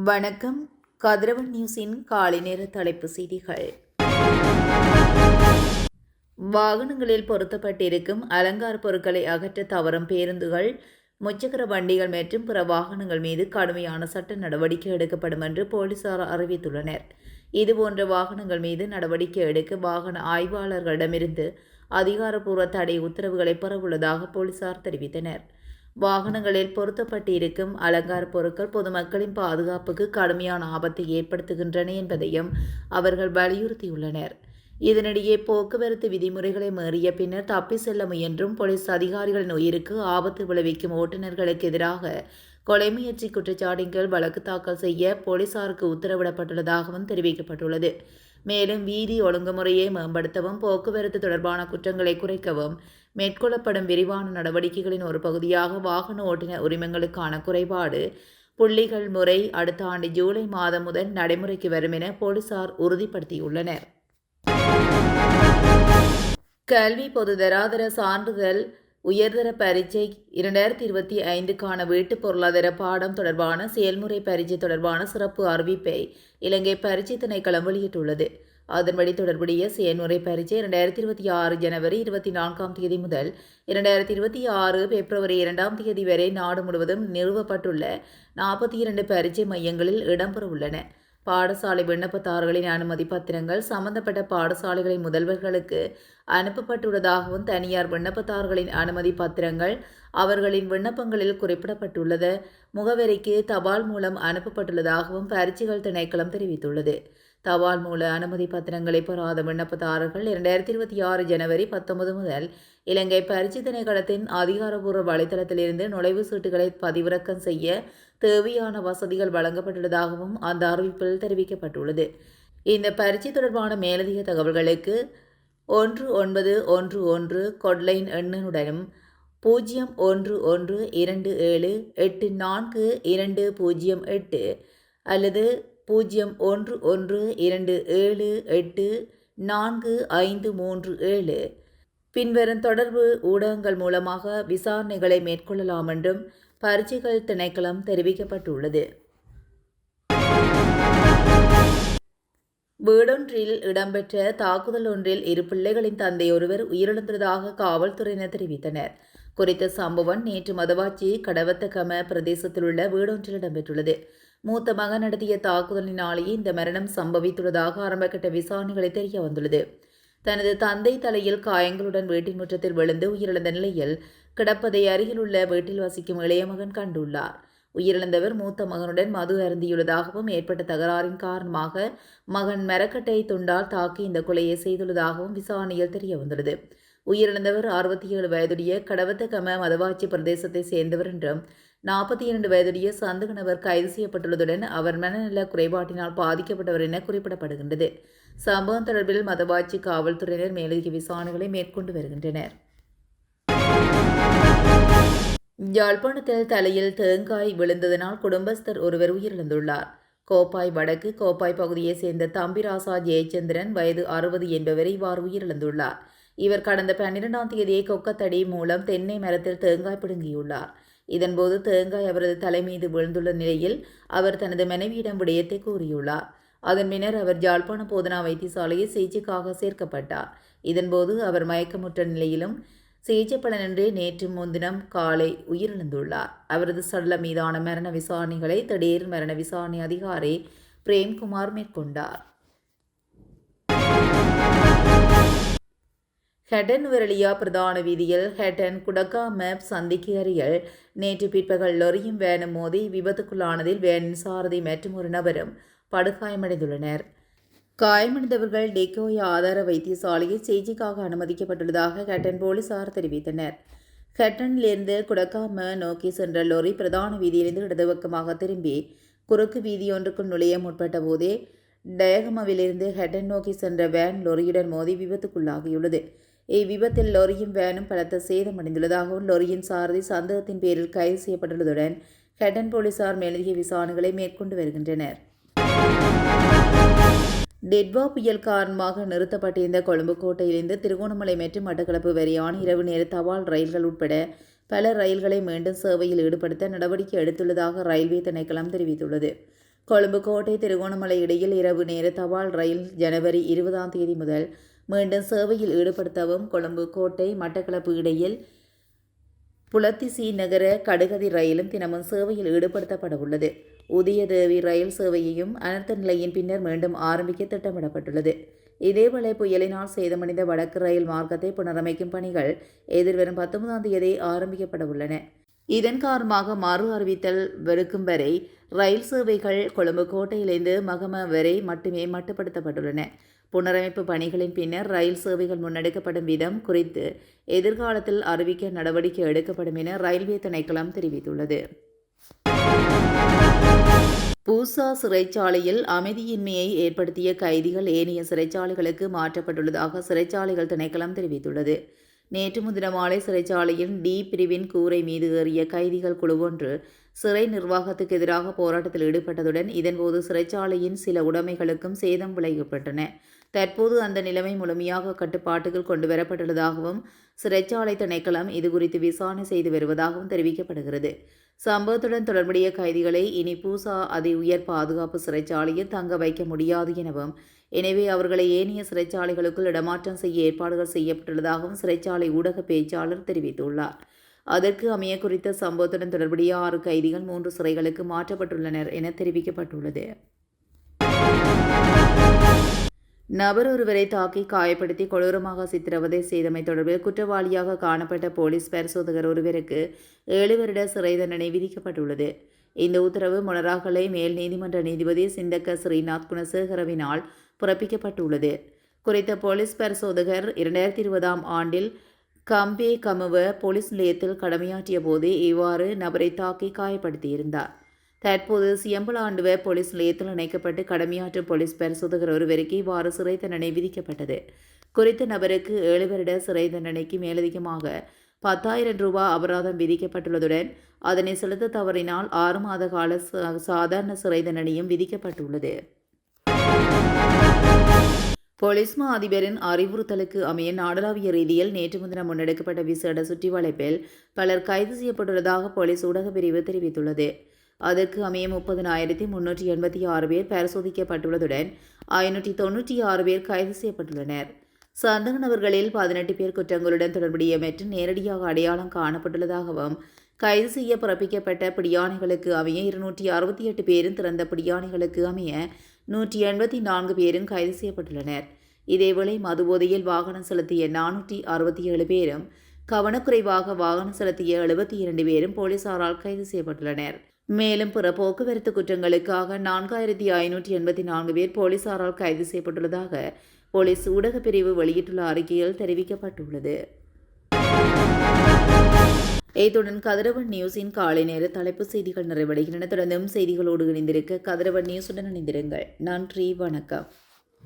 வணக்கம். கதிரவன் நியூஸின் காலை நேர தலைப்புச் செய்திகள். வாகனங்களில் பொருத்தப்பட்டிருக்கும் அலங்கார பொருட்களை அகற்ற தவறும் பேருந்துகள், முச்சக்கர வண்டிகள் மற்றும் பிற வாகனங்கள் மீது கடுமையான சட்ட நடவடிக்கை எடுக்கப்படும் என்று போலீசார் அறிவித்துள்ளனர். இதுபோன்ற வாகனங்கள் மீது நடவடிக்கை எடுக்க வாகன ஆய்வாளர்களிடமிருந்து அதிகாரப்பூர்வ தடை உத்தரவுகளை பெறவுள்ளதாக போலீசார் தெரிவித்தனர். வாகனங்களில் பொருத்தப்பட்டிருக்கும் அலங்கார பொருட்கள் பொதுமக்களின் பாதுகாப்புக்கு கடுமையான ஆபத்தை ஏற்படுத்துகின்றன என்பதையும் அவர்கள் வலியுறுத்தியுள்ளனர். இதனிடையே போக்குவரத்து விதிமுறைகளை மீறிய பின்னர் தப்பி செல்ல முயன்றும் போலீஸ் அதிகாரிகளின் உயிருக்கு ஆபத்து விளைவிக்கும் ஓட்டுநர்களுக்கு எதிராக கொலை முயற்சி குற்றச்சாட்டின் கீழ் வழக்கு தாக்கல் செய்ய போலீசாருக்கு உத்தரவிடப்பட்டுள்ளதாகவும் தெரிவிக்கப்பட்டுள்ளது. மேலும் வீதி ஒழுங்குமுறையை மேம்படுத்தவும் போக்குவரத்து தொடர்பான குற்றங்களை குறைக்கவும் மேற்கொள்ளப்படும் விரிவான நடவடிக்கைகளின் ஒரு பகுதியாக வாகன ஓட்டுநர் உரிமங்களுக்கான குறைபாடு புள்ளிகள் முறை அடுத்த ஆண்டு ஜூலை மாதம் முதல் நடைமுறைக்கு வரும் என போலீசார் உறுதிப்படுத்தியுள்ளனர். கல்வி பொதுதராதர சான்றிதழ் உயர்தர பரீட்சை 2025க்கான வீட்டு பொருளாதார பாடம் தொடர்பான செயல்முறை பரீட்சை தொடர்பான சிறப்பு அறிவிப்பை இலங்கை பரீட்சை திணைக்களம் வெளியிட்டுள்ளது. அதன்படி தொடர்புடைய செயல்முறை பரீட்சை 2026 ஜனவரி 24 முதல் 2026 பிப்ரவரி 2 வரை நாடு முழுவதும் நிறுவப்பட்டுள்ள 42 பரீட்சை மையங்களில் இடம்பெறவுள்ளன. பாடசாலை விண்ணப்பதாரர்களின் அனுமதி பத்திரங்கள் சம்பந்தப்பட்ட பாடசாலைகளின் முதல்வர்களுக்கு அனுப்பப்பட்டுள்ளதாகவும் தனியார் விண்ணப்பதாரர்களின் அனுமதி பத்திரங்கள் அவர்களின் விண்ணப்பங்களில் குறிப்பிடப்பட்டுள்ளத முகவரிக்கு தபால் மூலம் அனுப்பப்பட்டுள்ளதாகவும் பரீட்சைகள் திணைக்களம் தெரிவித்துள்ளது. தபால் மூல அனுமதி பத்திரங்களை பெறாத விண்ணப்பதாரர்கள் 2026 ஜனவரி 19 முதல் இலங்கை பரீட்சை திணைக்களத்தின் அதிகாரப்பூர்வ வலைதளத்திலிருந்து நுழைவு சீட்டுகளை பதிவிறக்கம் செய்ய தேவையான வசதிகள் வழங்கப்பட்டுள்ளதாகவும் அந்த அறிவிப்பில் தெரிவிக்கப்பட்டுள்ளது. இந்த பரீட்சை தொடர்பான மேலதிக தகவல்களுக்கு 1911 கொட்லைன் எண்ணுடனும் 0112784208 அல்லது 0112784537 பின்வரும் தொடர்பு ஊடகங்கள் மூலமாக விசாரணைகளை மேற்கொள்ளலாம் என்றும் பரீட்சைகள் திணைக்களம் தெரிவிக்கப்பட்டுள்ளது. வீடொன்றில் இடம்பெற்ற தாக்குதல் ஒன்றில் 2 பிள்ளைகளின் தந்தை ஒருவர் உயிரிழந்ததாக காவல்துறையினர் தெரிவித்தனர். குறித்த சம்பவம் நேற்று மதவாச்சி கடவத்தகம பிரதேசத்தில் உள்ள வீடொன்றில் இடம்பெற்றுள்ளது. மூத்த மகன் நடத்திய தாக்குதலினாலேயே இந்த மரணம் சம்பவித்துள்ளதாக ஆரம்பகட்ட விசாரணைகளை தெரிய வந்துள்ளது. தனது தந்தை தலையில் காயங்களுடன் வீட்டின் முற்றத்தில் விழுந்து உயிரிழந்த நிலையில் கிடப்பதை அருகிலுள்ள வீட்டில் வசிக்கும் இளைய மகன் கண்டுள்ளார். உயிரிழந்தவர் மூத்த மகனுடன் மது அருந்தியுள்ளதாகவும் ஏற்பட்ட தகராறின் காரணமாக மகன் மரக்கட்டை துண்டால் தாக்கி இந்த கொலையை செய்துள்ளதாகவும் விசாரணையில் தெரிய வந்துள்ளது. உயிரிழந்தவர் 67 வயதுடைய கடவத்தகம மதவாச்சி பிரதேசத்தை சேர்ந்தவர் என்றும் 42 வயதுடைய சந்தகனவர் கைது செய்யப்பட்டுள்ளதுடன் அவர் மனநல குறைபாட்டினால் பாதிக்கப்பட்டவர் என குறிப்பிடப்படுகின்றது. சம்பவம் தொடர்பில் மதவாச்சி காவல்துறையினர் மேலதிக விசாரணைகளை மேற்கொண்டு வருகின்றனர். யாழ்ப்பாணத்தில் தலையில் தேங்காய் விழுந்ததனால் குடும்பஸ்தர் ஒருவர் உயிரிழந்துள்ளார். கோப்பாய் வடக்கு கோப்பாய் பகுதியைச் சேர்ந்த தம்பிராசா ஜெயச்சந்திரன் வயது 60 என்பவரை இவ்வாறு உயிரிழந்துள்ளார். இவர் கடந்த 12 கொக்கத்தடி மூலம் தென்னை மரத்தில் தேங்காய் பிடுங்கியுள்ளார். இதன்போது தேங்காய் அவரது தலை மீது விழுந்துள்ள நிலையில் அவர் தனது மனைவியிடம் விடயத்தை கூறியுள்ளார். அதன் பின்னர் அவர் யாழ்ப்பாண போதனா வைத்தியசாலையில் சிகிச்சைக்காக சேர்க்கப்பட்டார். இதன்போது அவர் மயக்கமுற்ற நிலையிலும் சிகிச்சை பலனின்றி நேற்று முன்தினம் காலை உயிரிழந்துள்ளார். அவரது சடலம் மீதான மரண விசாரணைகளை திடீர் மரண விசாரணை அதிகாரி பிரேம்குமார் மேற்கொண்டார். ஹெட்டன் விரலியா பிரதான வீதியில் ஹெட்டன் குடக்கா மேப் சந்திக்கு அருகில் நேற்று பிற்பகல் லொரியும் வேனும் மோதி விபத்துக்குள்ளானதில் வேனின் சாரதி மற்றும் ஒரு நபரும் படுகாயமடைந்துள்ளனர். காயமடைந்தவர்கள் டெக்கோய ஆதார வைத்தியசாலையில் சிகிச்சைக்காக அனுமதிக்கப்பட்டுள்ளதாக ஹெட்டன் போலீசார் தெரிவித்தனர். ஹெட்டனிலிருந்து குடக்காம நோக்கி சென்ற லொரி பிரதான வீதியிலிருந்து இடதுபக்கமாக திரும்பி குறுக்கு வீதியொன்றுக்குள் நுழைய முற்பட்ட போதே டயகமவிலிருந்து ஹெட்டன் நோக்கி சென்ற வேன் லொரியுடன் மோதி விபத்துக்குள்ளாகியுள்ளது. இவ்விபத்தில் லொரியும் வேனும் பலத்த சேதமடைந்துள்ளதாகவும் லொரியின் சாரதி சந்தேகத்தின் பேரில் கைது செய்யப்பட்டுள்ளதுடன் ஹெட்டன் போலீசார் மேலதிக விசாரணைகளை மேற்கொண்டு வருகின்றனர். டெட்வா புயல் காரணமாக நிறுத்தப்பட்டிருந்த கொழும்பு கோட்டையிலிருந்து திருகோணமலை மற்றும் மட்டக்களப்பு வரையான இரவு நேர தபால் ரயில்கள் உட்பட பல ரயில்களை மீண்டும் சேவையில் ஈடுபடுத்த நடவடிக்கை எடுத்துள்ளதாக ரயில்வே திணைக்களம் தெரிவித்துள்ளது. கொழும்பு கோட்டை திருகோணமலை இடையில் இரவு நேர தபால் ரயில் ஜனவரி 20ஆம் தேதி முதல் மீண்டும் சேவையில் ஈடுபடுத்தவும், கொழும்பு கோட்டை மட்டக்களப்பு இடையில் புலத்திசி நகர கடுகதி ரயிலும் தினமும் சேவையில் ஈடுபடுத்தப்பட உள்ளது. உதயதேவி ரயில் சேவையையும் அனர்த்த நிலையின் பின்னர் மீண்டும் ஆரம்பிக்க திட்டமிடப்பட்டுள்ளது. இதேவேளை புயலினால் சேதமடைந்த வடக்கு ரயில் மார்க்கத்தை புனரமைக்கும் பணிகள் எதிர்வரும் 19ஆம் தேதி ஆரம்பிக்கப்பட உள்ளன. இதன் காரணமாக மறு அறிவித்தல் வெறுக்கும் வரை ரயில் சேவைகள் கொழும்பு கோட்டையிலிருந்து மகம வரை மட்டுமே மட்டுப்படுத்தப்பட்டுள்ளன. புனரமைப்பு பணிகளின் பின்னர் ரயில் சேவைகள் முன்னெடுக்கப்படும் விதம் குறித்து எதிர்காலத்தில் அறிவிக்க நடவடிக்கை எடுக்கப்படும் என ரயில்வே திணைக்களம் தெரிவித்துள்ளது. பூசா சிறைச்சாலையில் அமைதியின்மையை ஏற்படுத்திய கைதிகள் ஏனைய சிறைச்சாலைகளுக்கு மாற்றப்பட்டுள்ளதாக சிறைச்சாலைகள் திணைக்களம் தெரிவித்துள்ளது. நேற்று முன்தினம் மாலை சிறைச்சாலையின் டி பிரிவின் கூரை மீது ஏறிய கைதிகள் குழுவொன்று சிறை நிர்வாகத்துக்கு எதிராக போராட்டத்தில் ஈடுபட்டதுடன் இதன்போது சிறைச்சாலையின் சில உடைமைகளுக்கும் சேதம் விளைவிக்கப்பட்டன. தற்போது அந்த நிலைமை முழுமையாக கட்டுப்பாட்டுக்குள் கொண்டுவரப்பட்டுள்ளதாகவும் சிறைச்சாலை திணைக்களம் இதுகுறித்து விசாரணை செய்து வருவதாகவும் தெரிவிக்கப்படுகிறது. சம்பவத்துடன் தொடர்புடைய கைதிகளை இனி பூசா அதி உயர் பாதுகாப்பு சிறைச்சாலையில் தங்க வைக்க முடியாது எனவும், எனவே அவர்களை ஏனைய சிறைச்சாலைகளுக்குள் இடமாற்றம் செய்ய ஏற்பாடுகள் செய்யப்பட்டுள்ளதாகவும் சிறைச்சாலை ஊடக பேச்சாளர் தெரிவித்துள்ளார். அதற்கு அமைய குறித்த சம்பவத்துடன் தொடர்புடைய 6 கைதிகள் 3 சிறைகளுக்கு மாற்றப்பட்டுள்ளனர் என தெரிவிக்கப்பட்டுள்ளது. நபர் ஒருவரை தாக்கி காயப்படுத்தி கொடூரமாக சித்திரவதை செய்தமை தொடர்பில் குற்றவாளியாக காணப்பட்ட போலீஸ் பரிசோதகர் ஒருவருக்கு 7 வருட சிறை தண்டனை விதிக்கப்பட்டுள்ளது. இந்த உத்தரவு மொனராகலை மேல் நீதிமன்ற நீதிபதி சிந்தக்க ஸ்ரீநாத் குணசேகரவினால் பிறப்பிக்கப்பட்டுள்ளது. குறித்த போலீஸ் பரிசோதகர் 2020ஆம் ஆண்டில் கம்பே கமுவ போலீஸ் நிலையத்தில் கடமையாற்றிய போது இவ்வாறு நபரை தாக்கி காயப்படுத்தியிருந்தார். தற்போது சியம்பலாண்டுவ போலீஸ் நிலையத்தில் இணைக்கப்பட்டு கடமையாற்றும் போலீஸ் பரிசோதகர் ஒருவருக்கு இவ்வாறு சிறை தண்டனை விதிக்கப்பட்டது. குறித்த நபருக்கு 7 வருட சிறை தண்டனைக்கு மேலதிகமாக 10,000 ரூபாய் அபராதம் விதிக்கப்பட்டுள்ளதுடன் அதனை செலுத்த தவறினால் 6 மாத கால சாதாரண சிறை தண்டனையும் விதிக்கப்பட்டுள்ளது. போலீஸ் மா அதிபரின் அறிவுறுத்தலுக்கு அமைய நாடளாவிய ரீதியில் நேற்று முன்தினம் முன்னெடுக்கப்பட்ட விசேட சுற்றிவளைப்பில் பலர் கைது செய்யப்பட்டுள்ளதாக போலீஸ் ஊடகப் பிரிவு தெரிவித்துள்ளது. அதற்கு அமைய 30,386 பேர் பரிசோதிக்கப்பட்டுள்ளதுடன் 596 பேர் கைது செய்யப்பட்டுள்ளனர். சந்தேக நபர்களில் 18 பேர் குற்றங்களுடன் தொடர்புடைய மற்றும் நேரடியாக அடையாளம் காணப்பட்டுள்ளதாகவும், கைது செய்ய பிறப்பிக்கப்பட்ட பிடியாணைகளுக்கு அமைய 268 பேரும், திறந்த பிடியாணைகளுக்கு அமைய 184 பேரும் கைது செய்யப்பட்டுள்ளனர். இதேவேளை மதுபோதையில் வாகனம் செலுத்திய 467 பேரும், கவனக்குறைவாக வாகனம் செலுத்திய 72 பேரும் போலீசாரால் கைது செய்யப்பட்டுள்ளனர். மேலும் பிற போக்குவரத்து குற்றங்களுக்காக 4,584 பேர் போலீசாரால் கைது செய்யப்பட்டுள்ளதாக போலீஸ் ஊடகப் பிரிவு வெளியிட்டுள்ள அறிக்கையில் தெரிவிக்கப்பட்டுள்ளது. இத்துடன் கதிரவன் நியூஸின் காலை நேர தலைப்புச் செய்திகள் நிறைவடைகின்றன. தொடர்ந்தும் செய்திகளோடு இணைந்திருக்க கதிரவன் நியூஸுடன் இணைந்திருங்கள். நன்றி, வணக்கம்.